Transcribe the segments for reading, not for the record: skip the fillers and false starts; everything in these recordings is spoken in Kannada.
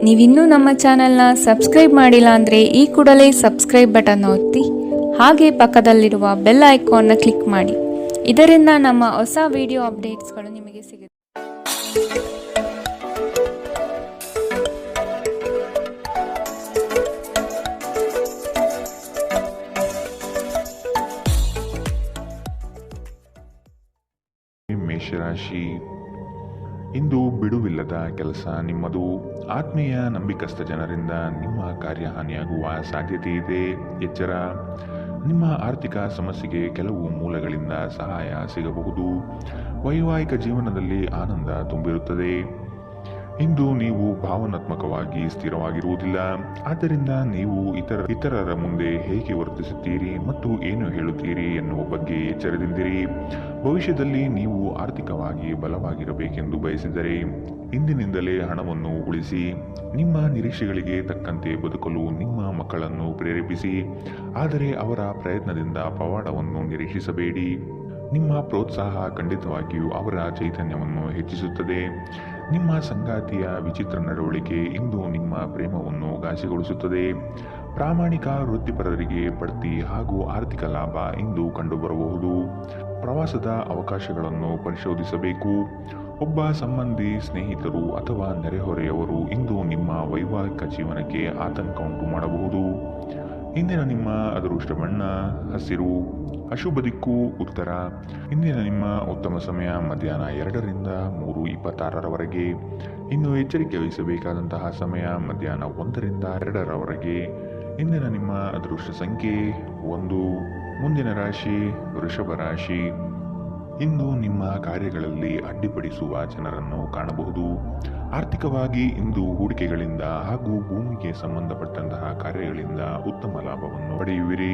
ನೀವಿನ್ನೂ ನಮ್ಮ ಚಾನೆಲ್ನ ಸಬ್ಸ್ಕ್ರೈಬ್ ಮಾಡಿಲ್ಲ ಅಂದರೆ ಈ ಕೂಡಲೇ ಸಬ್ಸ್ಕ್ರೈಬ್ ಬಟನ್ ಒತ್ತಿ ಹಾಗೆ ಪಕ್ಕದಲ್ಲಿರುವ ಬೆಲ್ ಐಕಾನ್ನ ಕ್ಲಿಕ್ ಮಾಡಿ. ಇದರಿಂದ ನಮ್ಮ ಹೊಸ ವಿಡಿಯೋ ಅಪ್ಡೇಟ್ಸ್ಗಳು ನಿಮಗೆ ಸಿಗುತ್ತೆ. ಮೇಷರಾಶಿ, ಇಂದು ಬಿಡುವಿಲ್ಲದ ಕೆಲಸ ನಿಮ್ಮದು. ಆತ್ಮೀಯ ನಂಬಿಕಸ್ಥ ಜನರಿಂದ ನಿಮ್ಮ ಕಾರ್ಯಹಾನಿಯಾಗುವ ಸಾಧ್ಯತೆ ಇದೆ. ಎಚ್ಚರ. ನಿಮ್ಮ ಆರ್ಥಿಕ ಸಮಸ್ಯೆಗೆ ಕೆಲವು ಮೂಲಗಳಿಂದ ಸಹಾಯ ಸಿಗಬಹುದು. ವೈವಾಹಿಕ ಜೀವನದಲ್ಲಿ ಆನಂದ ತುಂಬಿರುತ್ತದೆ. ಇಂದು ನೀವು ಭಾವನಾತ್ಮಕವಾಗಿ ಸ್ಥಿರವಾಗಿರುವುದಿಲ್ಲ. ಆದ್ದರಿಂದ ನೀವು ಇತರರ ಮುಂದೆ ಹೇಗೆ ವರ್ತಿಸುತ್ತೀರಿ ಮತ್ತು ಏನು ಹೇಳುತ್ತೀರಿ ಎನ್ನುವ ಬಗ್ಗೆ ಎಚ್ಚರದಿಂದಿರಿ. ಭವಿಷ್ಯದಲ್ಲಿ ನೀವು ಆರ್ಥಿಕವಾಗಿ ಬಲವಾಗಿರಬೇಕೆಂದು ಬಯಸಿದರೆ ಇಂದಿನಿಂದಲೇ ಹಣವನ್ನು ಉಳಿಸಿ. ನಿಮ್ಮ ನಿರೀಕ್ಷೆಗಳಿಗೆ ತಕ್ಕಂತೆ ಬದುಕಲು ನಿಮ್ಮ ಮಕ್ಕಳನ್ನು ಪ್ರೇರೇಪಿಸಿ, ಆದರೆ ಅವರ ಪ್ರಯತ್ನದಿಂದ ಪವಾಡವನ್ನು ನಿರೀಕ್ಷಿಸಬೇಡಿ. ನಿಮ್ಮ ಪ್ರೋತ್ಸಾಹ ಖಂಡಿತವಾಗಿಯೂ ಅವರ ಚೈತನ್ಯವನ್ನು ಹೆಚ್ಚಿಸುತ್ತದೆ. ನಿಮ್ಮ ಸಂಗಾತಿಯ ವಿಚಿತ್ರ ನಡವಳಿಕೆ ಇಂದು ನಿಮ್ಮ ಪ್ರೇಮವನ್ನು ಘಾಸಿಗೊಳಿಸುತ್ತದೆ. ಪ್ರಾಮಾಣಿಕ ವೃತ್ತಿಪರರಿಗೆ ಬಡ್ತಿ ಹಾಗೂ ಆರ್ಥಿಕ ಲಾಭ ಇಂದು ಕಂಡುಬರಬಹುದು. ಪ್ರವಾಸದ ಅವಕಾಶಗಳನ್ನು ಪರಿಶೋಧಿಸಬೇಕು. ಒಬ್ಬ ಸಂಬಂಧಿ, ಸ್ನೇಹಿತರು ಅಥವಾ ನೆರೆಹೊರೆಯವರು ಇಂದು ನಿಮ್ಮ ವೈವಾಹಿಕ ಜೀವನಕ್ಕೆ ಆತಂಕ ಉಂಟು ಮಾಡಬಹುದು. ಇಂದಿನ ನಿಮ್ಮ ಅದೃಷ್ಟ ಬಣ್ಣ ಹಸಿರು. ಅಶುಭ ದಿಕ್ಕು ಉತ್ತರ. ಇಂದಿನ ನಿಮ್ಮ ಉತ್ತಮ ಸಮಯ ಮಧ್ಯಾಹ್ನ 2 ರಿಂದ 3:26 ಇನ್ನು ಎಚ್ಚರಿಕೆ ವಹಿಸಬೇಕಾದಂತಹ ಸಮಯ ಮಧ್ಯಾಹ್ನ 1 ರಿಂದ 2 ಇಂದಿನ ನಿಮ್ಮ ಅದೃಷ್ಟ ಸಂಖ್ಯೆ 1. ಮುಂದಿನ ರಾಶಿ ವೃಷಭ ರಾಶಿ. ಇಂದು ನಿಮ್ಮ ಕಾರ್ಯಗಳಲ್ಲಿ ಅಡ್ಡಿಪಡಿಸುವ ಜನರನ್ನು ಕಾಣಬಹುದು. ಆರ್ಥಿಕವಾಗಿ ಇಂದು ಹೂಡಿಕೆಗಳಿಂದ ಹಾಗೂ ಭೂಮಿಗೆ ಸಂಬಂಧಪಟ್ಟಂತಹ ಕಾರ್ಯಗಳಿಂದ ಉತ್ತಮ ಲಾಭವನ್ನು ಪಡೆಯುವಿರಿ.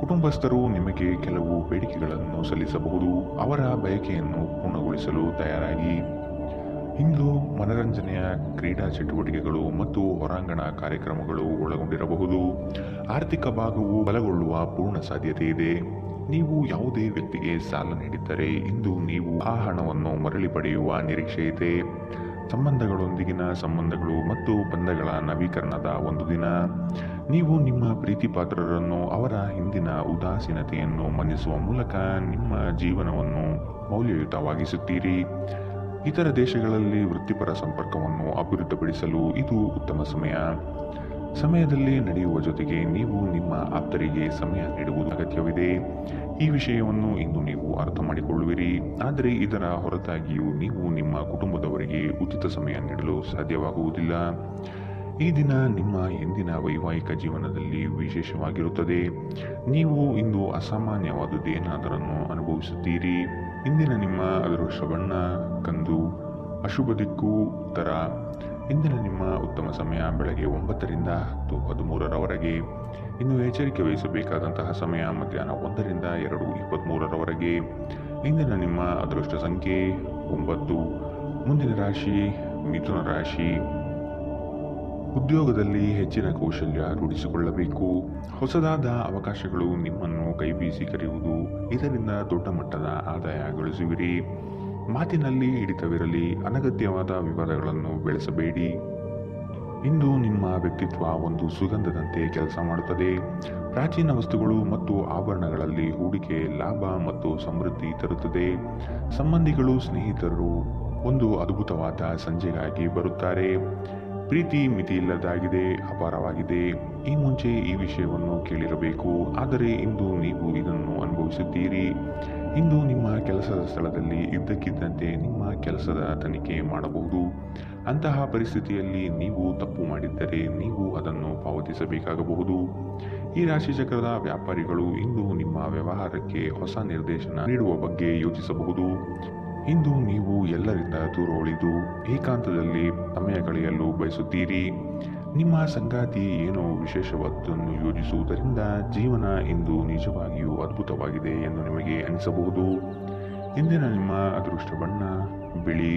ಕುಟುಂಬಸ್ಥರು ನಿಮಗೆ ಕೆಲವು ಬೇಡಿಕೆಗಳನ್ನು ಸಲ್ಲಿಸಬಹುದು. ಅವರ ಬಯಕೆಯನ್ನು ಪೂರ್ಣಗೊಳಿಸಲು ತಯಾರಾಗಿ. ಇಂದು ಮನರಂಜನೆಯ ಕ್ರೀಡಾ ಚಟುವಟಿಕೆಗಳು ಮತ್ತು ಹೊರಾಂಗಣ ಕಾರ್ಯಕ್ರಮಗಳು ಒಳಗೊಂಡಿರಬಹುದು. ಆರ್ಥಿಕ ಭಾಗವು ಬಲಗೊಳ್ಳುವ ಪೂರ್ಣ ಸಾಧ್ಯತೆ ಇದೆ. ನೀವು ಯಾವುದೇ ವ್ಯಕ್ತಿಗೆ ಸಾಲ ನೀಡಿದ್ದರೆ ಇಂದು ನೀವು ಆ ಹಣವನ್ನು ಮರಳಿ ಪಡೆಯುವ ನಿರೀಕ್ಷೆ ಇದೆ. ಸಂಬಂಧಗಳೊಂದಿಗಿನ ಸಂಬಂಧಗಳು ಮತ್ತು ಬಂಧಗಳ ನವೀಕರಣದ ಒಂದು ದಿನ. ನೀವು ನಿಮ್ಮ ಪ್ರೀತಿಪಾತ್ರರನ್ನು ಅವರ ಹಿಂದಿನ ಉದಾಸೀನತೆಯನ್ನು ಮನ್ನಿಸುವ ಮೂಲಕ ನಿಮ್ಮ ಜೀವನವನ್ನು ಮೌಲ್ಯಯುತವಾಗಿಸುತ್ತೀರಿ. ಇತರ ದೇಶಗಳಲ್ಲಿ ವೃತ್ತಿಪರ ಸಂಪರ್ಕವನ್ನು ಅಭಿವೃದ್ಧಿಪಡಿಸಲು ಇದು ಉತ್ತಮ ಸಮಯದಲ್ಲಿ ನಡೆಯುವ ಜೊತೆಗೆ ನೀವು ನಿಮ್ಮ ಆಪ್ತರಿಗೆ ಸಮಯ ನೀಡುವುದು ಅಗತ್ಯವಿದೆ. ಈ ವಿಷಯವನ್ನು ಇಂದು ನೀವು ಅರ್ಥ ಮಾಡಿಕೊಳ್ಳುವಿರಿ. ಆದರೆ ಇದರ ಹೊರತಾಗಿಯೂ ನೀವು ನಿಮ್ಮ ಕುಟುಂಬದವರಿಗೆ ಉಚಿತ ಸಮಯ ನೀಡಲು ಸಾಧ್ಯವಾಗುವುದಿಲ್ಲ. ಈ ದಿನ ನಿಮ್ಮ ಹಿಂದಿನ ವೈವಾಹಿಕ ಜೀವನದಲ್ಲಿ ವಿಶೇಷವಾಗಿರುತ್ತದೆ. ನೀವು ಇಂದು ಅಸಾಮಾನ್ಯವಾದುದೇನಾದರನ್ನು ಅನುಭವಿಸುತ್ತೀರಿ. ಇಂದಿನ ನಿಮ್ಮ ಅದೃಷ್ಟ ಬಣ್ಣ ಕಂದು. ಅಶುಭ ದಿಕ್ಕು ಉತ್ತರ. ಇಂದಿನ ನಿಮ್ಮ ಉತ್ತಮ ಸಮಯ ಬೆಳಗ್ಗೆ 9 ರಿಂದ 10:13 ಇನ್ನು ಎಚ್ಚರಿಕೆ ವಹಿಸಬೇಕಾದಂತಹ ಸಮಯ ಮಧ್ಯಾಹ್ನ 1 ರಿಂದ 2:23 ಇಂದಿನ ನಿಮ್ಮ ಅದೃಷ್ಟ ಸಂಖ್ಯೆ 9. ಮುಂದಿನ ರಾಶಿ ಮಿಥುನ ರಾಶಿ. ಉದ್ಯೋಗದಲ್ಲಿ ಹೆಚ್ಚಿನ ಕೌಶಲ್ಯ ರೂಢಿಸಿಕೊಳ್ಳಬೇಕು. ಹೊಸದಾದ ಅವಕಾಶಗಳು ನಿಮ್ಮನ್ನು ಕೈಬೀಸಿ ಕರೆಯುವುದು. ಇದರಿಂದ ದೊಡ್ಡ ಮಟ್ಟದ ಆದಾಯ ಗಳಿಸುವಿರಿ. ಮಾತಿನಲ್ಲಿ ಹಿಡಿತವಿರಲಿ. ಅನಗತ್ಯವಾದ ವಿವಾದಗಳನ್ನು ಬೆಳೆಸಬೇಡಿ. ಇಂದು ನಿಮ್ಮ ವ್ಯಕ್ತಿತ್ವ ಒಂದು ಸುಗಂಧದಂತೆ ಕೆಲಸ ಮಾಡುತ್ತದೆ. ಪ್ರಾಚೀನ ವಸ್ತುಗಳು ಮತ್ತು ಆಭರಣಗಳಲ್ಲಿ ಹೂಡಿಕೆ ಲಾಭ ಮತ್ತು ಸಮೃದ್ಧಿ ತರುತ್ತದೆ. ಸಂಬಂಧಿಗಳು, ಸ್ನೇಹಿತರು ಒಂದು ಅದ್ಭುತವಾದ ಸಂಜೆಗಾಗಿ ಬರುತ್ತಾರೆ. ಪ್ರೀತಿ ಮಿತಿಯಿಲ್ಲದಾಗಿದೆ, ಅಪಾರವಾಗಿದೆ. ಈ ಮುಂಚೆ ಈ ವಿಷಯವನ್ನು ಕೇಳಿರಬೇಕು, ಆದರೆ ಇಂದು ನೀವು ಇದನ್ನು ಅನುಭವಿಸುತ್ತೀರಿ. ಇಂದು ನಿಮ್ಮ ಕೆಲಸದ ಸ್ಥಳದಲ್ಲಿ ಇದ್ದಕ್ಕಿದ್ದಂತೆ ನಿಮ್ಮ ಕೆಲಸದ ತನಿಖೆ ಮಾಡಬಹುದು. ಅಂತಹ ಪರಿಸ್ಥಿತಿಯಲ್ಲಿ ನೀವು ತಪ್ಪು ಮಾಡಿದ್ದರೆ ನೀವು ಅದನ್ನು ಪಾವತಿಸಬೇಕಾಗಬಹುದು. ಈ ರಾಶಿ ಚಕ್ರದ ವ್ಯಾಪಾರಿಗಳು ಇಂದು ನಿಮ್ಮ ವ್ಯವಹಾರಕ್ಕೆ ಹೊಸ ನಿರ್ದೇಶನ ನೀಡುವ ಬಗ್ಗೆ ಯೋಚಿಸಬಹುದು. ಇಂದು ನೀವು ಎಲ್ಲರಿಂದ ದೂರ ಉಳಿದು ಏಕಾಂತದಲ್ಲಿ ಸಮಯ ಕಳೆಯಲು ಬಯಸುತ್ತೀರಿ. ನಿಮ್ಮ ಸಂಗಾತಿ ಏನೋ ವಿಶೇಷವಾದನ್ನು ಯೋಜಿಸುವುದರಿಂದ ಜೀವನ ಇಂದು ನಿಜವಾಗಿಯೂ ಅದ್ಭುತವಾಗಿದೆ ಎಂದು ನಿಮಗೆ ಅನಿಸಬಹುದು. ಇಂದಿನ ನಿಮ್ಮ ಅದೃಷ್ಟ ಬಣ್ಣ ಬಿಳಿ.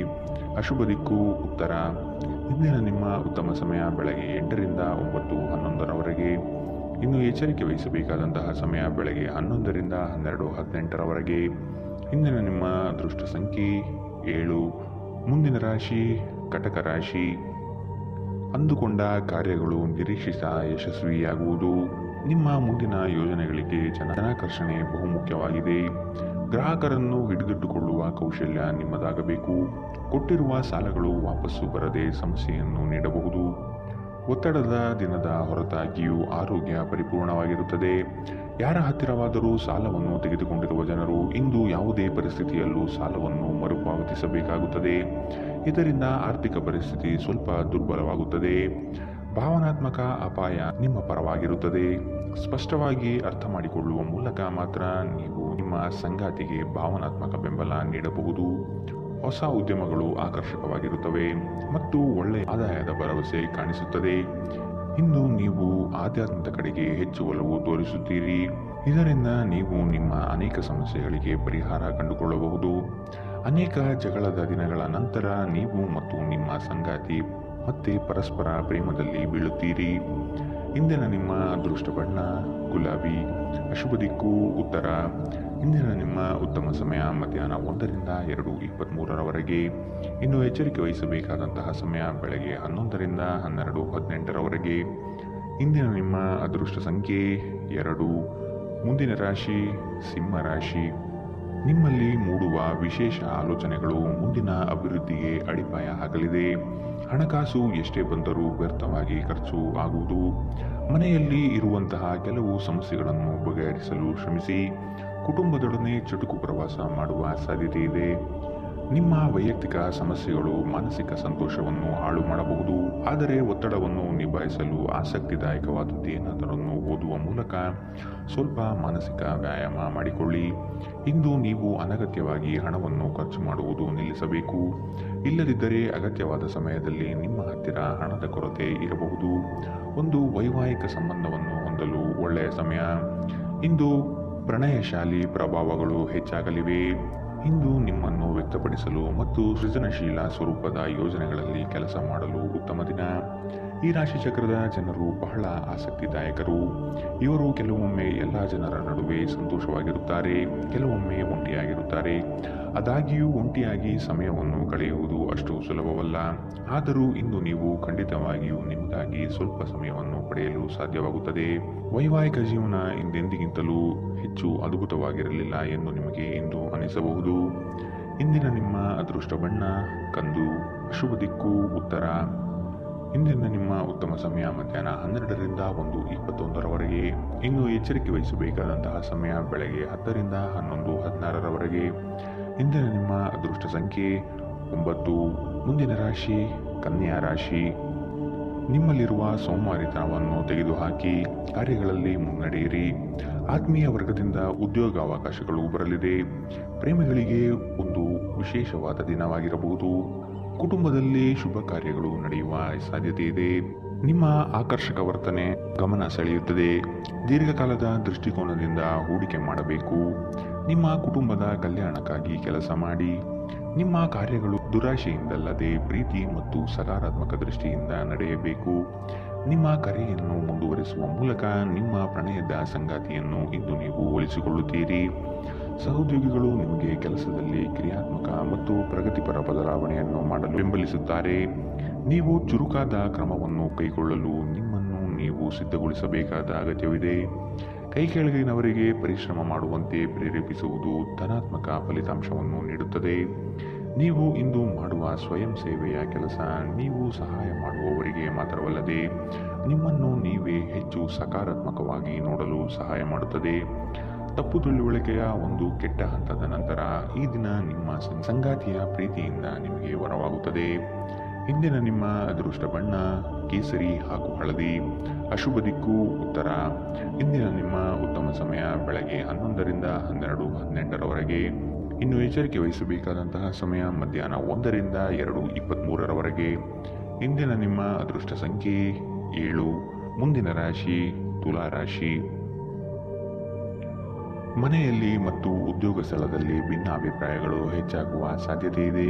ಅಶುಭ ದಿಕ್ಕು ಉತ್ತರ. ಇಂದಿನ ನಿಮ್ಮ ಉತ್ತಮ ಸಮಯ ಬೆಳಗ್ಗೆ 8 ರಿಂದ 9:11 ಇನ್ನು ಎಚ್ಚರಿಕೆ ವಹಿಸಬೇಕಾದಂತಹ ಸಮಯ ಬೆಳಗ್ಗೆ 11 ರಿಂದ 12:18 ಇಂದಿನ ನಿಮ್ಮ ಅದೃಷ್ಟ ಸಂಖ್ಯೆ 7. ಮುಂದಿನ ರಾಶಿ ಕಟಕ ರಾಶಿ. ಅಂದುಕೊಂಡ ಕಾರ್ಯಗಳು ನಿರೀಕ್ಷಿತ ಯಶಸ್ವಿಯಾಗುವುದು. ನಿಮ್ಮ ಮುಂದಿನ ಯೋಜನೆಗಳಿಗೆ ಜನಾಕರ್ಷಣೆ ಬಹುಮುಖ್ಯವಾಗಿದೆ. ಗ್ರಾಹಕರನ್ನು ಹಿಡಿದಿಟ್ಟುಕೊಳ್ಳುವ ಕೌಶಲ್ಯ ನಿಮ್ಮದಾಗಬೇಕು. ಕೊಟ್ಟಿರುವ ಸಾಲಗಳು ವಾಪಸ್ಸು ಬರದೆ ಸಮಸ್ಯೆಯನ್ನು ನೀಡಬಹುದು. ಒತ್ತಡದ ದಿನದ ಹೊರತಾಗಿಯೂ ಆರೋಗ್ಯ ಪರಿಪೂರ್ಣವಾಗಿರುತ್ತದೆ. ಯಾರ ಹತ್ತಿರವಾದರೂ ಸಾಲವನ್ನು ತೆಗೆದುಕೊಂಡಿರುವ ಜನರು ಇಂದು ಯಾವುದೇ ಪರಿಸ್ಥಿತಿಯಲ್ಲೂ ಸಾಲವನ್ನು ಮರುಪಾವತಿಸಬೇಕಾಗುತ್ತದೆ. ಇದರಿಂದ ಆರ್ಥಿಕ ಪರಿಸ್ಥಿತಿ ಸ್ವಲ್ಪ ದುರ್ಬಲವಾಗುತ್ತದೆ. ಭಾವನಾತ್ಮಕ ಅಪಾಯ ನಿಮ್ಮ ಪರವಾಗಿರುತ್ತದೆ. ಸ್ಪಷ್ಟವಾಗಿ ಅರ್ಥ ಮಾಡಿಕೊಳ್ಳುವ ಮೂಲಕ ಮಾತ್ರ ನೀವು ನಿಮ್ಮ ಸಂಗಾತಿಗೆ ಭಾವನಾತ್ಮಕ ಬೆಂಬಲ ನೀಡಬಹುದು. ಹೊಸ ಉದ್ಯಮಗಳು ಆಕರ್ಷಕವಾಗಿರುತ್ತವೆ ಮತ್ತು ಒಳ್ಳೆಯ ಆದಾಯದ ಭರವಸೆ ಕಾಣಿಸುತ್ತದೆ. ಇಂದು ನೀವು ಆಧ್ಯಾತ್ಮದ ಕಡೆಗೆ ಹೆಚ್ಚು ಒಲವು ತೋರಿಸುತ್ತೀರಿ. ಇದರಿಂದ ನೀವು ನಿಮ್ಮ ಅನೇಕ ಸಮಸ್ಯೆಗಳಿಗೆ ಪರಿಹಾರ ಕಂಡುಕೊಳ್ಳಬಹುದು. ಅನೇಕ ಜಗಳದ ದಿನಗಳ ನಂತರ ನೀವು ಮತ್ತು ನಿಮ್ಮ ಸಂಗಾತಿ ಮತ್ತೆ ಪರಸ್ಪರ ಪ್ರೇಮದಲ್ಲಿ ಬೀಳುತ್ತೀರಿ. ಇಂದಿನ ನಿಮ್ಮ ಅದೃಷ್ಟ ಬಣ್ಣ ಗುಲಾಬಿ. ಅಶುಭ ದಿಕ್ಕು ಉತ್ತರ. ಇಂದಿನ ನಿಮ್ಮ ಉತ್ತಮ ಸಮಯ ಮಧ್ಯಾಹ್ನ 1ರಿಂದ 2:23 ಇನ್ನು ಎಚ್ಚರಿಕೆ ವಹಿಸಬೇಕಾದಂತಹ ಸಮಯ ಬೆಳಗ್ಗೆ 11ರಿಂದ 12:18 ಇಂದಿನ ನಿಮ್ಮ ಅದೃಷ್ಟ ಸಂಖ್ಯೆ 2. ಮುಂದಿನ ರಾಶಿ ಸಿಂಹ ರಾಶಿ. ನಿಮ್ಮಲ್ಲಿ ಮೂಡುವ ವಿಶೇಷ ಆಲೋಚನೆಗಳು ಮುಂದಿನ ಅಭಿವೃದ್ಧಿಗೆ ಅಡಿಪಾಯ ಹಾಕಲಿದೆ. ಹಣಕಾಸು ಎಷ್ಟೇ ಬಂದರೂ ವ್ಯರ್ಥವಾಗಿ ಖರ್ಚು ಆಗುವುದು. ಮನೆಯಲ್ಲಿ ಇರುವಂತಹ ಕೆಲವು ಸಮಸ್ಯೆಗಳನ್ನು ಬಗೆಹರಿಸಲು ಶ್ರಮಿಸಿ. ಕುಟುಂಬದೊಡನೆ ಚುಟುಕು ಪ್ರವಾಸ ಮಾಡುವ ಸಾಧ್ಯತೆ ಇದೆ. ನಿಮ್ಮ ವೈಯಕ್ತಿಕ ಸಮಸ್ಯೆಗಳು ಮಾನಸಿಕ ಸಂತೋಷವನ್ನು ಹಾಳು ಮಾಡಬಹುದು. ಆದರೆ ಒತ್ತಡವನ್ನು ನಿಭಾಯಿಸಲು ಆಸಕ್ತಿದಾಯಕವಾದದ್ದೇನಾದರನ್ನು ಓದುವ ಮೂಲಕ ಸ್ವಲ್ಪ ಮಾನಸಿಕ ವ್ಯಾಯಾಮ ಮಾಡಿಕೊಳ್ಳಿ. ಇಂದು ನೀವು ಅನಗತ್ಯವಾಗಿ ಹಣವನ್ನು ಖರ್ಚು ಮಾಡುವುದು ನಿಲ್ಲಿಸಬೇಕು. ಇಲ್ಲದಿದ್ದರೆ ಅಗತ್ಯವಾದ ಸಮಯದಲ್ಲಿ ನಿಮ್ಮ ಹತ್ತಿರ ಹಣದ ಕೊರತೆ ಇರಬಹುದು. ಒಂದು ವೈವಾಹಿಕ ಸಂಬಂಧವನ್ನು ಹೊಂದಲು ಒಳ್ಳೆಯ ಸಮಯ. ಇಂದು ಪ್ರಣಯಶಾಲಿ ಪ್ರಭಾವಗಳು ಹೆಚ್ಚಾಗಲಿವೆ. ಇಂದು ನಿಮ್ಮನ್ನು ವ್ಯಕ್ತಪಡಿಸಲು ಮತ್ತು ಸೃಜನಶೀಲ ಸ್ವರೂಪದ ಯೋಜನೆಗಳಲ್ಲಿ ಕೆಲಸ ಮಾಡಲು ಉತ್ತಮ ದಿನ. ಈ ರಾಶಿ ಚಕ್ರದ ಜನರು ಬಹಳ ಆಸಕ್ತಿದಾಯಕರು. ಇವರು ಕೆಲವೊಮ್ಮೆ ಎಲ್ಲ ಜನರ ನಡುವೆ ಸಂತೋಷವಾಗಿರುತ್ತಾರೆ, ಕೆಲವೊಮ್ಮೆ ಒಂಟಿಯಾಗಿರುತ್ತಾರೆ. ಆದಾಗ್ಯೂ ಒಂಟಿಯಾಗಿ ಸಮಯವನ್ನು ಕಳೆಯುವುದು ಅಷ್ಟು ಸುಲಭವಲ್ಲ. ಆದರೂ ಇಂದು ನೀವು ಖಂಡಿತವಾಗಿಯೂ ನಿಮಗಾಗಿ ಸ್ವಲ್ಪ ಸಮಯವನ್ನು ಪಡೆಯಲು ಸಾಧ್ಯವಾಗುತ್ತದೆ. ವೈವಾಹಿಕ ಜೀವನ ಹಿಂದೆಂದಿಗಿಂತಲೂ ಹೆಚ್ಚು ಅದ್ಭುತವಾಗಿರಲಿಲ್ಲ ಎಂದು ನಿಮಗೆ ಇಂದು ಅನಿಸಬಹುದು. ಇಂದಿನ ನಿಮ್ಮ ಅದೃಷ್ಟ ಬಣ್ಣ ಕಂದು. ಅಶುಭ ದಿಕ್ಕು ಉತ್ತರ. ಇಂದಿನ ನಿಮ್ಮ ಉತ್ತಮ ಸಮಯ ಮಧ್ಯಾಹ್ನ 12ರಿಂದ 1:21 ಇನ್ನು ಎಚ್ಚರಿಕೆ ವಹಿಸಬೇಕಾದಂತಹ ಸಮಯ ಬೆಳಗ್ಗೆ 10ರಿಂದ 11:16 ಇಂದಿನ ನಿಮ್ಮ ಅದೃಷ್ಟ ಸಂಖ್ಯೆ 9. ಮುಂದಿನ ರಾಶಿ ಕನ್ಯಾ ರಾಶಿ. ನಿಮ್ಮಲ್ಲಿರುವ ಸೋಮಾರಿತನವನ್ನು ತೆಗೆದುಹಾಕಿ ಕಾರ್ಯಗಳಲ್ಲಿ ಮುನ್ನಡೆಯಿರಿ. ಆತ್ಮೀಯ ವರ್ಗದಿಂದ ಉದ್ಯೋಗಾವಕಾಶಗಳು ಬರಲಿದೆ. ಪ್ರೇಮಿಗಳಿಗೆ ಒಂದು ವಿಶೇಷವಾದ ದಿನವಾಗಿರಬಹುದು. ಕುಟುಂಬದಲ್ಲಿ ಶುಭ ಕಾರ್ಯಗಳು ನಡೆಯುವ ಸಾಧ್ಯತೆ ಇದೆ. ನಿಮ್ಮ ಆಕರ್ಷಕ ವರ್ತನೆ ಗಮನ ಸೆಳೆಯುತ್ತದೆ. ದೀರ್ಘಕಾಲದ ದೃಷ್ಟಿಕೋನದಿಂದ ಹೂಡಿಕೆ ಮಾಡಬೇಕು. ನಿಮ್ಮ ಕುಟುಂಬದ ಕಲ್ಯಾಣಕ್ಕಾಗಿ ಕೆಲಸ ಮಾಡಿ. ನಿಮ್ಮ ಕಾರ್ಯಗಳು ದುರಾಶೆಯಿಂದಲ್ಲದೆ ಪ್ರೀತಿ ಮತ್ತು ಸಕಾರಾತ್ಮಕ ದೃಷ್ಟಿಯಿಂದ ನಡೆಯಬೇಕು. ನಿಮ್ಮ ಕರೆಯನ್ನು ಮುಂದುವರಿಸುವ ಮೂಲಕ ನಿಮ್ಮ ಪ್ರಣಯದ ಸಂಗಾತಿಯನ್ನು ಇಂದು ನೀವು ಒಲಿಸಿಕೊಳ್ಳುತ್ತೀರಿ. ಸಹೋದ್ಯೋಗಿಗಳು ನಿಮಗೆ ಕೆಲಸದಲ್ಲಿ ಕ್ರಿಯಾತ್ಮಕ ಮತ್ತು ಪ್ರಗತಿಪರ ಬದಲಾವಣೆಯನ್ನು ಮಾಡಲು ಬೆಂಬಲಿಸುತ್ತಾರೆ. ನೀವು ಚುರುಕಾದ ಕ್ರಮವನ್ನು ಕೈಗೊಳ್ಳಲು ನಿಮ್ಮನ್ನು ನೀವು ಸಿದ್ಧಗೊಳಿಸಬೇಕಾದ ಅಗತ್ಯವಿದೆ. ಕೈಕೆಳಗಿನವರಿಗೆ ಪರಿಶ್ರಮ ಮಾಡುವಂತೆ ಪ್ರೇರೇಪಿಸುವುದು ಧನಾತ್ಮಕ ಫಲಿತಾಂಶವನ್ನು ನೀಡುತ್ತದೆ. ನೀವು ಇಂದು ಮಾಡುವ ಸ್ವಯಂ ಸೇವೆಯ ಕೆಲಸ ನೀವು ಸಹಾಯ ಮಾಡುವವರಿಗೆ ಮಾತ್ರವಲ್ಲದೆ ನಿಮ್ಮನ್ನು ನೀವೇ ಹೆಚ್ಚು ಸಕಾರಾತ್ಮಕವಾಗಿ ನೋಡಲು ಸಹಾಯ ಮಾಡುತ್ತದೆ. ತಪ್ಪು ತಿಳುವಳಿಕೆಯ ಒಂದು ಕೆಟ್ಟ ಹಂತದ ನಂತರ ಈ ದಿನ ನಿಮ್ಮ ಸಂಗಾತಿಯ ಪ್ರೀತಿಯಿಂದ ನಿಮಗೆ ವರವಾಗುತ್ತದೆ. ಇಂದಿನ ನಿಮ್ಮ ಅದೃಷ್ಟ ಬಣ್ಣ ಕೇಸರಿ ಹಾಗೂ ಹಳದಿ. ಅಶುಭ ದಿಕ್ಕು ಉತ್ತರ. ಇಂದಿನ ನಿಮ್ಮ ಉತ್ತಮ ಸಮಯ ಬೆಳಗ್ಗೆ 11ರಿಂದ 12:18 ಇನ್ನು ಎಚ್ಚರಿಕೆ ವಹಿಸಬೇಕಾದಂತಹ ಸಮಯ ಮಧ್ಯಾಹ್ನ 1ರಿಂದ 2:23 ಇಂದಿನ ನಿಮ್ಮ ಅದೃಷ್ಟ ಸಂಖ್ಯೆ 7. ಮುಂದಿನ ರಾಶಿ ತುಲಾ ರಾಶಿ. ಮನೆಯಲ್ಲಿ ಮತ್ತು ಉದ್ಯೋಗ ಸ್ಥಳದಲ್ಲಿ ಭಿನ್ನಾಭಿಪ್ರಾಯಗಳು ಹೆಚ್ಚಾಗುವ ಸಾಧ್ಯತೆ ಇದೆ.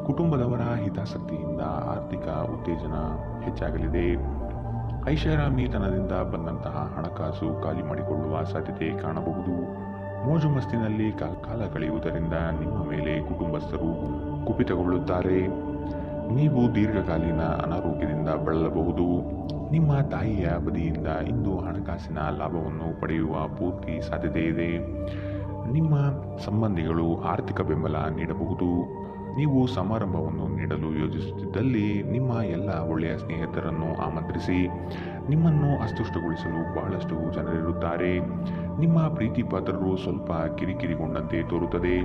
ಕುಟುಂಬದವರ ಹಿತಾಸಕ್ತಿಯಿಂದ ಆರ್ಥಿಕ ಉತ್ತೇಜನ ಹೆಚ್ಚಾಗಲಿದೆ. ಐಷಾರಾಮಿತನದಿಂದ ಬಂದಂತಹ ಹಣಕಾಸು ಖಾಲಿ ಮಾಡಿಕೊಳ್ಳುವ ಸಾಧ್ಯತೆ ಕಾಣಬಹುದು. ಮೋಜು ಮಸ್ತಿನಲ್ಲಿ ಕಾಲ ಕಳೆಯುವುದರಿಂದ ನಿಮ್ಮ ಮೇಲೆ ಕುಟುಂಬಸ್ಥರು ಕುಪಿತಗೊಳ್ಳುತ್ತಾರೆ. ನೀವು ದೀರ್ಘಕಾಲೀನ ಅನಾರೋಗ್ಯದಿಂದ ಬಳಲಬಹುದು. ನಿಮ್ಮ ತಾಯಿಯ ಬದಿಯಿಂದ ಇಂದು ಹಣಕಾಸಿನ ಲಾಭವನ್ನು ಪಡೆಯುವ ಪೂರ್ತಿ ಸಾಧ್ಯತೆ ಇದೆ. ನಿಮ್ಮ ಸಂಬಂಧಿಗಳು ಆರ್ಥಿಕ ಬೆಂಬಲ ನೀಡಬಹುದು. ನೀವು ಸಮಾರಂಭವನ್ನು ನೀಡಲು ಯೋಜಿಸುತ್ತಿದ್ದಲ್ಲಿ ನಿಮ್ಮ ಎಲ್ಲ ಒಳ್ಳೆಯ ಸ್ನೇಹಿತರನ್ನು ಆಮಂತ್ರಿಸಿ. ನಿಮ್ಮನ್ನು ಅಸ್ಪಷ್ಟಗೊಳಿಸಲು ಬಹಳಷ್ಟು ಜನರಿರುತ್ತಾರೆ. ನಿಮ್ಮ ಪ್ರೀತಿ ಪಾತ್ರರು ಸ್ವಲ್ಪ ಕಿರಿಕಿರಿಗೊಂಡಂತೆ ತೋರುತ್ತದೆ.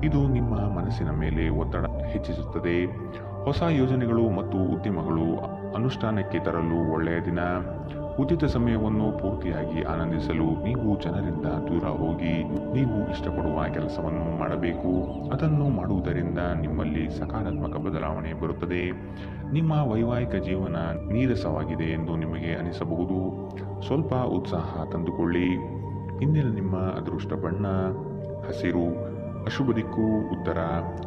ಇದು ನಿಮ್ಮ ಮನಸ್ಸಿನ ಮೇಲೆ ಒತ್ತಡ ಹೆಚ್ಚಿಸುತ್ತದೆ. ಹೊಸ ಯೋಜನೆಗಳು ಮತ್ತು ಉದ್ಯಮಗಳು ಅನುಷ್ಠಾನಕ್ಕೆ ತರಲು ಒಳ್ಳೆಯ ದಿನ. ಉಚಿತ ಸಮಯವನ್ನು ಪೂರ್ತಿಯಾಗಿ ಆನಂದಿಸಲು ನೀವು ಜನರಿಂದ ದೂರ ಹೋಗಿ ನೀವು ಇಷ್ಟಪಡುವ ಕೆಲಸವನ್ನು ಮಾಡಬೇಕು. ಅದನ್ನು ಮಾಡುವುದರಿಂದ ನಿಮ್ಮಲ್ಲಿ ಸಕಾರಾತ್ಮಕ ಬದಲಾವಣೆ ಬರುತ್ತದೆ. ನಿಮ್ಮ ವೈವಾಹಿಕ ಜೀವನ ನೀರಸವಾಗಿದೆ ಎಂದು ನಿಮಗೆ ಅನಿಸಬಹುದು. ಸ್ವಲ್ಪ ಉತ್ಸಾಹ ತಂದುಕೊಳ್ಳಿ. ಇಂದಿನ ನಿಮ್ಮ ಅದೃಷ್ಟ ಬಣ್ಣ ಹಸಿರು. ಅಶುಭ ದಿಕ್ಕು ಉತ್ತರ.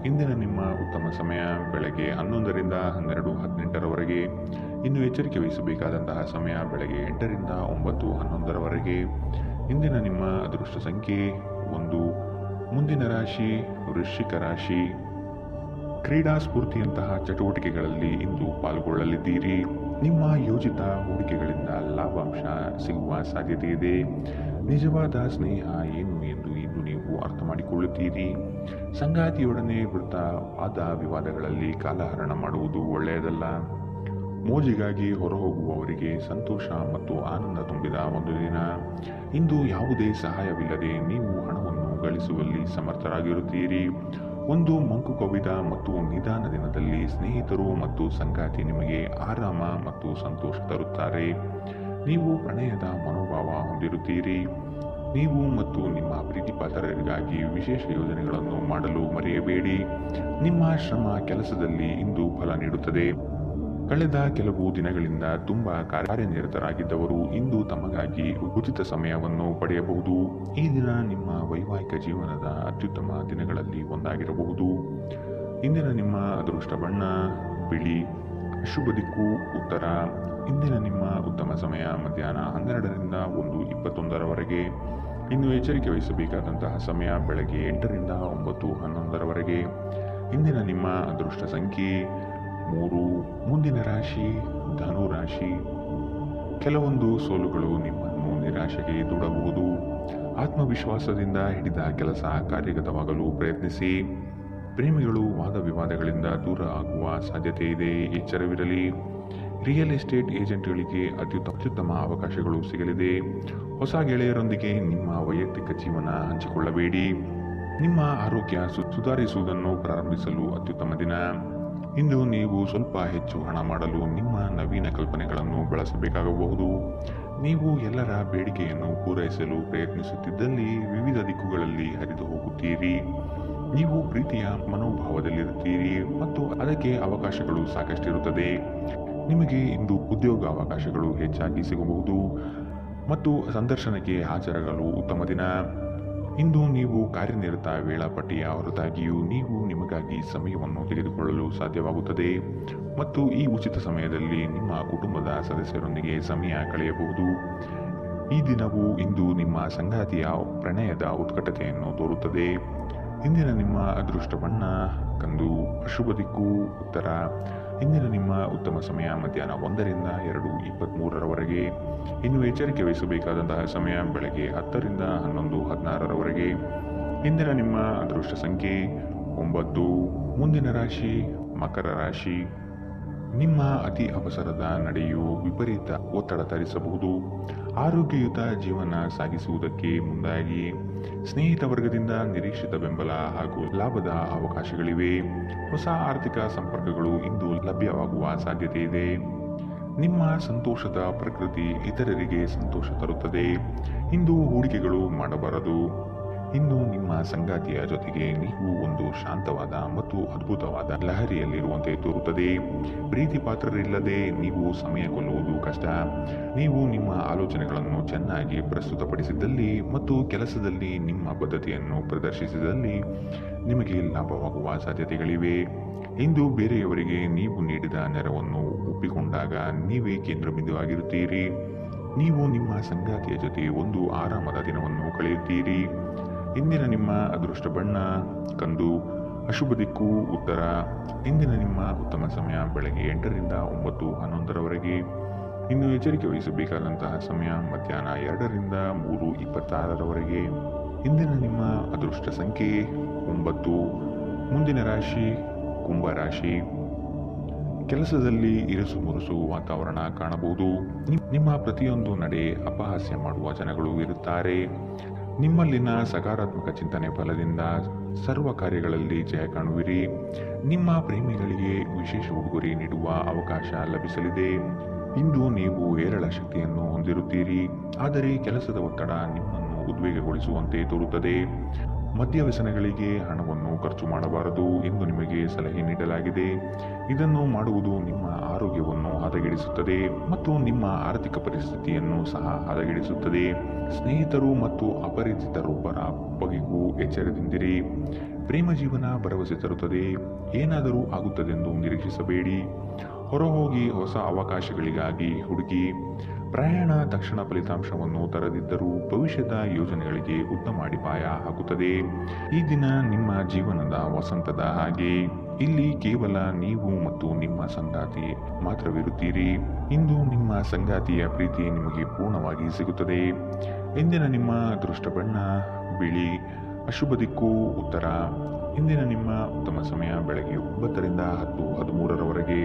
ಇಂದಿನ ನಿಮ್ಮ ಉತ್ತಮ ಸಮಯ ಬೆಳಗ್ಗೆ 11 ರಿಂದ 12:18ರವರೆಗೆ. ಇನ್ನು ಎಚ್ಚರಿಕೆ ವಹಿಸಬೇಕಾದಂತಹ ಸಮಯ ಬೆಳಗ್ಗೆ 8 ರಿಂದ 9:11ರವರೆಗೆ. ಇಂದಿನ ನಿಮ್ಮ ಅದೃಷ್ಟ ಸಂಖ್ಯೆ 1. ಮುಂದಿನ ರಾಶಿ ವೃಶ್ಚಿಕ ರಾಶಿ. ಕ್ರೀಡಾ ಸ್ಫೂರ್ತಿಯಂತಹ ಚಟುವಟಿಕೆಗಳಲ್ಲಿ ಇಂದು ಪಾಲ್ಗೊಳ್ಳಲಿದ್ದೀರಿ. ನಿಮ್ಮ ಯೋಜಿತ ಹೂಡಿಕೆಗಳಿಂದ ಲಾಭಾಂಶ ಸಿಗುವ ಸಾಧ್ಯತೆ ಇದೆ. ನಿಜವಾದ ಸ್ನೇಹ ಏನು ಎಂದು ಇಂದು ನೀವು ಅರ್ಥ ಮಾಡಿಕೊಳ್ಳುತ್ತೀರಿ. ಸಂಗಾತಿಯೊಡನೆ ವಾದ ವಿವಾದಗಳಲ್ಲಿ ಕಾಲಹರಣ ಮಾಡುವುದು ಒಳ್ಳೆಯದಲ್ಲ. ಮೋಜಿಗಾಗಿ ಹೊರಹೋಗುವವರಿಗೆ ಸಂತೋಷ ಮತ್ತು ಆನಂದ ತುಂಬಿದ ಒಂದು ದಿನ. ಇಂದು ಯಾವುದೇ ಸಹಾಯವಿಲ್ಲದೆ ನೀವು ಹಣವನ್ನು ಗಳಿಸುವಲ್ಲಿ ಸಮರ್ಥರಾಗಿರುತ್ತೀರಿ. ಒಂದು ಮಂಕು ಕವಿದ ಮತ್ತು ನಿಧಾನ ದಿನದಲ್ಲಿ ಸ್ನೇಹಿತರು ಮತ್ತು ಸಂಗಾತಿ ನಿಮಗೆ ಆರಾಮ ಮತ್ತು ಸಂತೋಷ ತರುತ್ತಾರೆ. ನೀವು ಪ್ರಣಯದ ಮನೋಭಾವ ಹೊಂದಿರುತ್ತೀರಿ. ನೀವು ಮತ್ತು ನಿಮ್ಮ ಪ್ರೀತಿಪಾತ್ರರಿಗಾಗಿ ವಿಶೇಷ ಯೋಜನೆಗಳನ್ನು ಮಾಡಲು ಮರೆಯಬೇಡಿ. ನಿಮ್ಮ ಶ್ರಮ ಕೆಲಸದಲ್ಲಿ ಇಂದು ಫಲ ನೀಡುತ್ತದೆ. ಕಳೆದ ಕೆಲವು ದಿನಗಳಿಂದ ತುಂಬಾ ಕಾರ್ಯನಿರತರಾಗಿದ್ದವರು ಇಂದು ತಮಗಾಗಿ ಉಚಿತ ಸಮಯವನ್ನು ಪಡೆಯಬಹುದು. ಈ ದಿನ ನಿಮ್ಮ ವೈವಾಹಿಕ ಜೀವನದ ಅತ್ಯುತ್ತಮ ದಿನಗಳಲ್ಲಿ ಒಂದಾಗಿರಬಹುದು. ಇಂದಿನ ನಿಮ್ಮ ಅದೃಷ್ಟ ಬಣ್ಣ ಬಿಳಿ. ಅಶುಭ ದಿಕ್ಕು ಉತ್ತರ. ಇಂದಿನ ನಿಮ್ಮ ಉತ್ತಮ ಸಮಯ ಮಧ್ಯಾಹ್ನ 12 ರಿಂದ 1:21ರವರೆಗೆ. ಇನ್ನು ಎಚ್ಚರಿಕೆ ವಹಿಸಬೇಕಾದಂತಹ ಸಮಯ ಬೆಳಗ್ಗೆ 8 ರಿಂದ 9:11ರವರೆಗೆ. ಇಂದಿನ ನಿಮ್ಮ ಅದೃಷ್ಟ ಸಂಖ್ಯೆ 3. ಮುಂದಿನ ರಾಶಿ ಧನು ರಾಶಿ. ಕೆಲವೊಂದು ಸೋಲುಗಳು ನಿಮ್ಮನ್ನು ನಿರಾಶೆಗೆ ದೂಡಬಹುದು. ಆತ್ಮವಿಶ್ವಾಸದಿಂದ ಹಿಡಿದ ಕೆಲಸ ಕಾರ್ಯಗತವಾಗಲು ಪ್ರಯತ್ನಿಸಿ. ಪ್ರೇಮಿಗಳು ವಾದ ವಿವಾದಗಳಿಂದ ದೂರ ಆಗುವ ಸಾಧ್ಯತೆ ಇದೆ. ಎಚ್ಚರವಿರಲಿ. ರಿಯಲ್ ಎಸ್ಟೇಟ್ ಏಜೆಂಟ್ಗಳಿಗೆ ಅತ್ಯುತ್ತಮ ಅವಕಾಶಗಳು ಸಿಗಲಿದೆ. ಹೊಸ ಗೆಳೆಯರೊಂದಿಗೆ ನಿಮ್ಮ ವೈಯಕ್ತಿಕ ಜೀವನ ಹಂಚಿಕೊಳ್ಳಬೇಡಿ. ನಿಮ್ಮ ಆರೋಗ್ಯ ಸುಧಾರಿಸುವುದನ್ನು ಪ್ರಾರಂಭಿಸಲು ಅತ್ಯುತ್ತಮ ದಿನ. ಇಂದು ನೀವು ಸ್ವಲ್ಪ ಹೆಚ್ಚು ಹಣ ಮಾಡಲು ನಿಮ್ಮ ನವೀನ ಕಲ್ಪನೆಗಳನ್ನು ಬಳಸಬೇಕಾಗಬಹುದು. ನೀವು ಎಲ್ಲರ ಬೇಡಿಕೆಯನ್ನು ಪೂರೈಸಲು ಪ್ರಯತ್ನಿಸುತ್ತಿದ್ದಲ್ಲಿ ವಿವಿಧ ದಿಕ್ಕುಗಳಲ್ಲಿ ಹರಿದು ಹೋಗುತ್ತೀರಿ. ನೀವು ಪ್ರೀತಿಯ ಮನೋಭಾವದಲ್ಲಿರುತ್ತೀರಿ ಮತ್ತು ಅದಕ್ಕೆ ಅವಕಾಶಗಳು ಸಾಕಷ್ಟಿರುತ್ತದೆ. ನಿಮಗೆ ಇಂದು ಉದ್ಯೋಗಾವಕಾಶಗಳು ಹೆಚ್ಚಾಗಿ ಸಿಗಬಹುದು ಮತ್ತು ಸಂದರ್ಶನಕ್ಕೆ ಹಾಜರಾಗಲು ಉತ್ತಮ ದಿನ. ಇಂದು ನೀವು ಕಾರ್ಯನಿರತ ವೇಳಾಪಟ್ಟಿಯ ಹೊರತಾಗಿಯೂ ನೀವು ನಿಮಗಾಗಿ ಸಮಯವನ್ನು ತೆಗೆದುಕೊಳ್ಳಲು ಸಾಧ್ಯವಾಗುತ್ತದೆ ಮತ್ತು ಈ ಉಚಿತ ಸಮಯದಲ್ಲಿ ನಿಮ್ಮ ಕುಟುಂಬದ ಸದಸ್ಯರೊಂದಿಗೆ ಸಮಯ ಕಳೆಯಬಹುದು. ಈ ದಿನವು ಇಂದು ನಿಮ್ಮ ಸಂಗಾತಿಯ ಪ್ರಣಯದ ಉತ್ಕಟತೆಯನ್ನು ತೋರುತ್ತದೆ. ಇಂದಿನ ನಿಮ್ಮ ಅದೃಷ್ಟ ಬಣ್ಣ ಕಂದು. ಅಶುಭ ದಿಕ್ಕು ಉತ್ತರ. ಇಂದಿನ ನಿಮ್ಮ ಉತ್ತಮ ಸಮಯ ಮಧ್ಯಾಹ್ನ 1 ರಿಂದ 2:23ರವರೆಗೆ. ಇನ್ನು ಎಚ್ಚರಿಕೆ ವಹಿಸಬೇಕಾದಂತಹ ಸಮಯ ಬೆಳಗ್ಗೆ 10 ರಿಂದ 11:16ರವರೆಗೆ. ಇಂದಿನ ನಿಮ್ಮ ಅದೃಷ್ಟ ಸಂಖ್ಯೆ 9. ಮುಂದಿನ ರಾಶಿ ಮಕರ ರಾಶಿ. ನಿಮ್ಮ ಅತಿ ಅವಸರದ ನಡೆಯು ವಿಪರೀತ ಒತ್ತಡ ತರಿಸಬಹುದು. ಆರೋಗ್ಯಯುತ ಜೀವನ ಸಾಗಿಸುವುದಕ್ಕೆ ಮುಂದಾಗಿ. ಸ್ನೇಹಿತ ವರ್ಗದಿಂದ ನಿರೀಕ್ಷಿತ ಬೆಂಬಲ ಹಾಗೂ ಲಾಭದ ಅವಕಾಶಗಳಿವೆ. ಹೊಸ ಆರ್ಥಿಕ ಸಂಪರ್ಕಗಳು ಇಂದು ಲಭ್ಯವಾಗುವ ಸಾಧ್ಯತೆ ಇದೆ. ನಿಮ್ಮ ಸಂತೋಷದ ಪ್ರಕೃತಿ ಇತರರಿಗೆ ಸಂತೋಷ ತರುತ್ತದೆ. ಇಂದು ಹೂಡಿಕೆಗಳು ಮಾಡಬಾರದು. ಇನ್ನು ನಿಮ್ಮ ಸಂಗಾತಿಯ ಜೊತೆಗೆ ನೀವು ಒಂದು ಶಾಂತವಾದ ಮತ್ತು ಅದ್ಭುತವಾದ ಲಹರಿಯಲ್ಲಿರುವಂತೆ ತೋರುತ್ತದೆ. ಪ್ರೀತಿ ಪಾತ್ರರಿಲ್ಲದೆ ನೀವು ಸಮಯ ಕೊಲ್ಲುವುದು ಕಷ್ಟ. ನೀವು ನಿಮ್ಮ ಆಲೋಚನೆಗಳನ್ನು ಚೆನ್ನಾಗಿ ಪ್ರಸ್ತುತಪಡಿಸಿದಲ್ಲಿ ಮತ್ತು ಕೆಲಸದಲ್ಲಿ ನಿಮ್ಮ ಬದ್ಧತೆಯನ್ನು ಪ್ರದರ್ಶಿಸಿದಲ್ಲಿ ನಿಮಗೆ ಲಾಭವಾಗುವ ಸಾಧ್ಯತೆಗಳಿವೆ. ಇಂದು ಬೇರೆಯವರಿಗೆ ನೀವು ನೀಡಿದ ನೆರವನ್ನು ಒಪ್ಪಿಕೊಂಡಾಗ ನೀವೇ ಕೇಂದ್ರಬಿಂದುವಾಗಿರುತ್ತೀರಿ. ನೀವು ನಿಮ್ಮ ಸಂಗಾತಿಯ ಜೊತೆ ಒಂದು ಆರಾಮದ ದಿನವನ್ನು ಕಳೆಯುತ್ತೀರಿ. ಇಂದಿನ ನಿಮ್ಮ ಅದೃಷ್ಟ ಬಣ್ಣ ಕಂದು. ಅಶುಭ ದಿಕ್ಕು ಉತ್ತರ. ಇಂದಿನ ನಿಮ್ಮ ಉತ್ತಮ ಸಮಯ ಬೆಳಗ್ಗೆ 8ರಿಂದ 9:11ರವರೆಗೆ. ಇನ್ನು ಎಚ್ಚರಿಕೆ ವಹಿಸಬೇಕಾದಂತಹ ಸಮಯ ಮಧ್ಯಾಹ್ನ 2ರಿಂದ 3:26ರವರೆಗೆ. ಇಂದಿನ ನಿಮ್ಮ ಅದೃಷ್ಟ ಸಂಖ್ಯೆ 9. ಮುಂದಿನ ರಾಶಿ ಕುಂಭ ರಾಶಿ. ಕೆಲಸದಲ್ಲಿ ಇರುಸು ಮುರುಸು ವಾತಾವರಣ ಕಾಣಬಹುದು. ನಿಮ್ಮ ಪ್ರತಿಯೊಂದು ನಡೆ ಅಪಹಾಸ್ಯ ಮಾಡುವ ಜನಗಳು ಇರುತ್ತಾರೆ. ನಿಮ್ಮಲ್ಲಿನ ಸಕಾರಾತ್ಮಕ ಚಿಂತನೆ ಫಲದಿಂದ ಸರ್ವ ಕಾರ್ಯಗಳಲ್ಲಿ ಜಯ ಕಾಣುವಿರಿ. ನಿಮ್ಮ ಪ್ರೇಮಿಗಳಿಗೆ ವಿಶೇಷ ಉಡುಗೊರೆ ನೀಡುವ ಅವಕಾಶ ಲಭಿಸಲಿದೆ. ಇಂದು ನೀವು ಹೇರಳ ಶಕ್ತಿಯನ್ನು ಹೊಂದಿರುತ್ತೀರಿ, ಆದರೆ ಕೆಲಸದ ಒತ್ತಡ ನಿಮ್ಮನ್ನು ಉದ್ವೇಗಗೊಳಿಸುವಂತೆ ತೋರುತ್ತದೆ. ಮದ್ಯ ವ್ಯಸನಗಳಿಗೆ ಹಣವನ್ನು ಖರ್ಚು ಮಾಡಬಾರದು ಎಂದು ನಿಮಗೆ ಸಲಹೆ ನೀಡಲಾಗಿದೆ. ಇದನ್ನು ಮಾಡುವುದು ನಿಮ್ಮ ಆರೋಗ್ಯವನ್ನು ಹದಗೆಡಿಸುತ್ತದೆ ಮತ್ತು ನಿಮ್ಮ ಆರ್ಥಿಕ ಪರಿಸ್ಥಿತಿಯನ್ನು ಸಹ ಹದಗೆಡಿಸುತ್ತದೆ. ಸ್ನೇಹಿತರು ಮತ್ತು ಅಪರಿಚಿತರೊಬ್ಬರ ಬಗೆಗೂ ಎಚ್ಚರದಿಂದಿರಿ. ಪ್ರೇಮ ಜೀವನ ಭರವಸೆ ತರುತ್ತದೆ. ಏನಾದರೂ ಆಗುತ್ತದೆಂದು ನಿರೀಕ್ಷಿಸಬೇಡಿ. ಹೊರಹೋಗಿ ಹೊಸ ಅವಕಾಶಗಳಿಗಾಗಿ ಹುಡುಕಿ. ಪ್ರಯಾಣ ತಕ್ಷಣ ಫಲಿತಾಂಶವನ್ನು ತರದಿದ್ದರೂ ಭವಿಷ್ಯದ ಯೋಜನೆಗಳಿಗೆ ಉತ್ತಮ ಅಡಿಪಾಯ ಹಾಕುತ್ತದೆ. ಈ ದಿನ ನಿಮ್ಮ ಜೀವನದ ವಸಂತದ ಹಾಗೆ. ಇಲ್ಲಿ ಕೇವಲ ನೀವು ಮತ್ತು ನಿಮ್ಮ ಸಂಗಾತಿ ಮಾತ್ರವಿರುತ್ತೀರಿ. ಇಂದು ನಿಮ್ಮ ಸಂಗಾತಿಯ ಪ್ರೀತಿ ನಿಮಗೆ ಪೂರ್ಣವಾಗಿ ಸಿಗುತ್ತದೆ. ಇಂದಿನ ನಿಮ್ಮ ಅದೃಷ್ಟ ಬಣ್ಣ ಬಿಳಿ. ಅಶುಭ ದಿಕ್ಕು ಉತ್ತರ. ಇಂದಿನ ನಿಮ್ಮ ಉತ್ತಮ ಸಮಯ ಬೆಳಗ್ಗೆ 9ರಿಂದ 10:13ರವರೆಗೆ.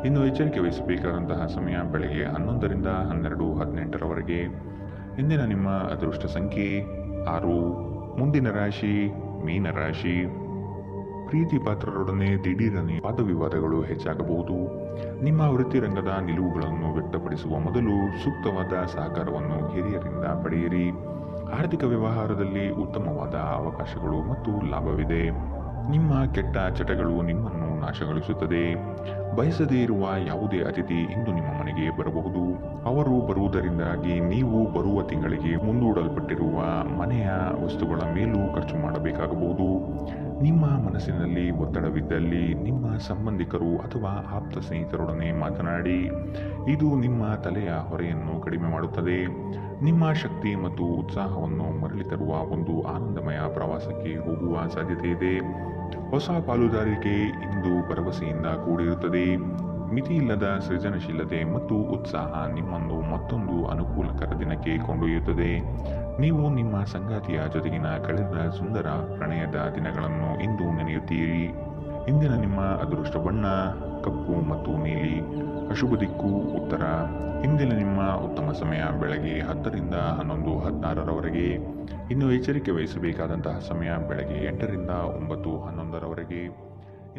ಇನ್ನು ಎಚ್ಚರಿಕೆ ವಹಿಸಬೇಕಾದಂತಹ ಸಮಯ ಬೆಳಗ್ಗೆ 11ರಿಂದ 12:18ರವರೆಗೆ. ಇಂದಿನ ನಿಮ್ಮ ಅದೃಷ್ಟ ಸಂಖ್ಯೆ 6. ಮುಂದಿನ ರಾಶಿ ಮೀನರಾಶಿ. ಪ್ರೀತಿ ಪಾತ್ರರೊಡನೆ ದಿಢೀರನೆ ವಾದವಿವಾದಗಳು ಹೆಚ್ಚಾಗಬಹುದು. ನಿಮ್ಮ ವೃತ್ತಿರಂಗದ ನಿಲುವುಗಳನ್ನು ವ್ಯಕ್ತಪಡಿಸುವ ಮೊದಲು ಸೂಕ್ತವಾದ ಸಹಕಾರವನ್ನು ಹಿರಿಯರಿಂದ ಪಡೆಯಿರಿ. ಆರ್ಥಿಕ ವ್ಯವಹಾರದಲ್ಲಿ ಉತ್ತಮವಾದ ಅವಕಾಶಗಳು ಮತ್ತು ಲಾಭವಿದೆ. ನಿಮ್ಮ ಕೆಟ್ಟ ಚಟಗಳು ನಿಮ್ಮನ್ನು ನಾಶಗೊಳಿಸುತ್ತದೆ. ಬಯಸದೇ ಇರುವ ಯಾವುದೇ ಅತಿಥಿ ಇಂದು ನಿಮ್ಮ ಮನೆಗೆ ಬರಬಹುದು. ಅವರು ಬರುವುದರಿಂದಾಗಿ ನೀವು ಬರುವ ತಿಂಗಳಿಗೆ ಮುಂದೂಡಲ್ಪಟ್ಟಿರುವ ಮನೆಯ ವಸ್ತುಗಳ ಮೇಲೂ ಖರ್ಚು ಮಾಡಬೇಕಾಗಬಹುದು. ನಿಮ್ಮ ಮನಸ್ಸಿನಲ್ಲಿ ಒತ್ತಡವಿದ್ದಲ್ಲಿ ನಿಮ್ಮ ಸಂಬಂಧಿಕರು ಅಥವಾ ಆಪ್ತ ಸ್ನೇಹಿತರೊಡನೆ ಮಾತನಾಡಿ. ಇದು ನಿಮ್ಮ ತಲೆಯ ಹೊರೆಯನ್ನು ಕಡಿಮೆ ಮಾಡುತ್ತದೆ. ನಿಮ್ಮ ಶಕ್ತಿ ಮತ್ತು ಉತ್ಸಾಹವನ್ನು ಮರಳಿ ತರುವ ಒಂದು ಆನಂದಮಯ ಪ್ರವಾಸಕ್ಕೆ ಹೋಗುವ ಸಾಧ್ಯತೆ ಇದೆ. ಹೊಸ ಪಾಲುದಾರಿಕೆ ಇಂದು ಭರವಸೆಯಿಂದ ಕೂಡಿರುತ್ತದೆ. ಮಿತಿಯಿಲ್ಲದ ಸೃಜನಶೀಲತೆ ಮತ್ತು ಉತ್ಸಾಹ ನಿಮ್ಮನ್ನು ಮತ್ತೊಂದು ಅನುಕೂಲಕರ ದಿನಕ್ಕೆ ಕೊಂಡೊಯ್ಯುತ್ತದೆ. ನೀವು ನಿಮ್ಮ ಸಂಗಾತಿಯ ಜೊತೆಗಿನ ಕಳೆದ ಸುಂದರ ಪ್ರಣಯದ ದಿನಗಳನ್ನು ಇಂದು ನೆನೆಯುತ್ತೀರಿ. ಇಂದಿನ ನಿಮ್ಮ ಅದೃಷ್ಟ ಬಣ್ಣ ಕಪ್ಪು ಮತ್ತು ನೀಲಿ. ಅಶುಭ ದಿಕ್ಕು ಉತ್ತರ. ಇಂದಿನ ನಿಮ್ಮ ಉತ್ತಮ ಸಮಯ ಬೆಳಗ್ಗೆ 10ರಿಂದ 11:16ರವರೆಗೆ. ಇನ್ನು ಎಚ್ಚರಿಕೆ ವಹಿಸಬೇಕಾದಂತಹ ಸಮಯ ಬೆಳಗ್ಗೆ 8ರಿಂದ 9:11ರವರೆಗೆ.